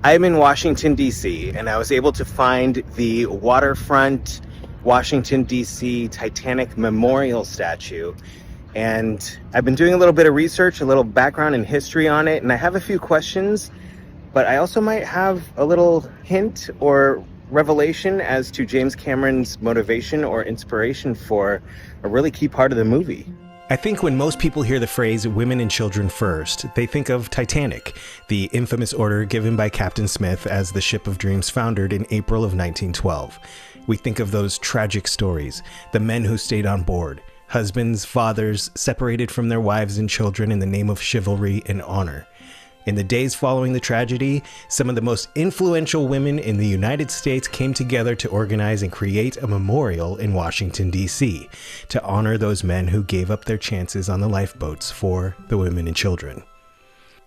I'm in Washington, D.C., and I was able to find the Waterfront, Washington, D.C. Titanic Memorial statue. And I've been doing a little bit of research, a little background and history on it, and I have a few questions, but I also might have a little hint or revelation as to James Cameron's motivation or inspiration for a really key part of the movie. I think when most people hear the phrase women and children first, they think of Titanic, the infamous order given by Captain Smith as the ship of dreams foundered in April of 1912. We think of those tragic stories, the men who stayed on board, husbands, fathers, separated from their wives and children in the name of chivalry and honor. In the days following the tragedy, some of the most influential women in the United States came together to organize and create a memorial in Washington, D.C. to honor those men who gave up their chances on the lifeboats for the women and children.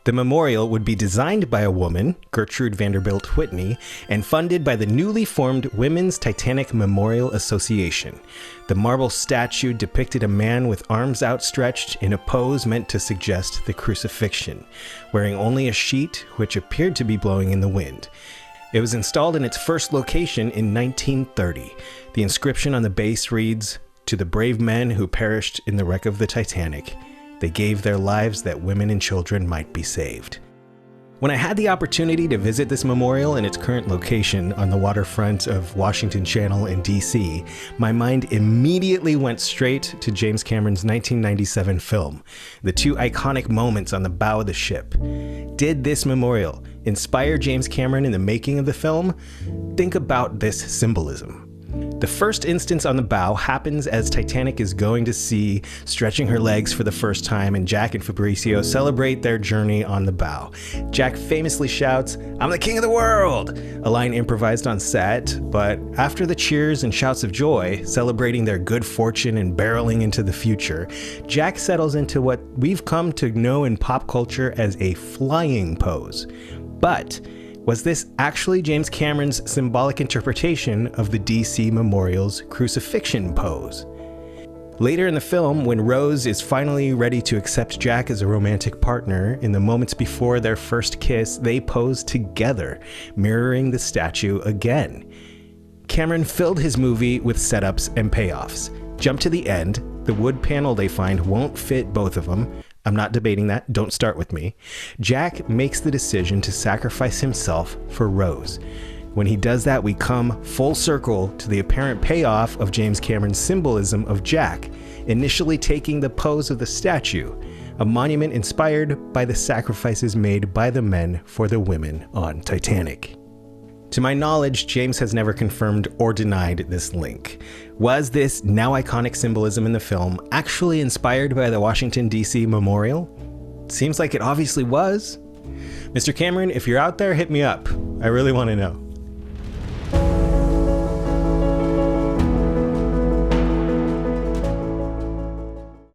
The memorial would be designed by a woman, Gertrude Vanderbilt Whitney, and funded by the newly formed Women's Titanic Memorial Association. The marble statue depicted a man with arms outstretched in a pose meant to suggest the crucifixion, wearing only a sheet which appeared to be blowing in the wind. It was installed in its first location in 1930. The inscription on the base reads, "To the brave men who perished in the wreck of the Titanic, they gave their lives that women and children might be saved." When I had the opportunity to visit this memorial in its current location on the waterfront of Washington Channel in DC, my mind immediately went straight to James Cameron's 1997 film, the two iconic moments on the bow of the ship. Did this memorial inspire James Cameron in the making of the film? Think about this symbolism. The first instance on the bow happens as Titanic is going to sea, stretching her legs for the first time, and Jack and Fabrizio celebrate their journey on the bow. Jack famously shouts, "I'm the king of the world!" a line improvised on set, but after the cheers and shouts of joy, celebrating their good fortune and barreling into the future, Jack settles into what we've come to know in pop culture as a flying pose. But was this actually James Cameron's symbolic interpretation of the DC Memorial's crucifixion pose? Later in the film, when Rose is finally ready to accept Jack as a romantic partner, in the moments before their first kiss, they pose together, mirroring the statue again. Cameron filled his movie with setups and payoffs. Jump to the end, the wood panel they find won't fit both of them. I'm not debating that, don't start with me. Jack makes the decision to sacrifice himself for Rose. When he does that, we come full circle to the apparent payoff of James Cameron's symbolism of Jack, initially taking the pose of the statue, a monument inspired by the sacrifices made by the men for the women on Titanic. To my knowledge, James has never confirmed or denied this link. Was this now iconic symbolism in the film actually inspired by the Washington, D.C. Memorial? Seems like it obviously was. Mr. Cameron, if you're out there, hit me up. I really want to know.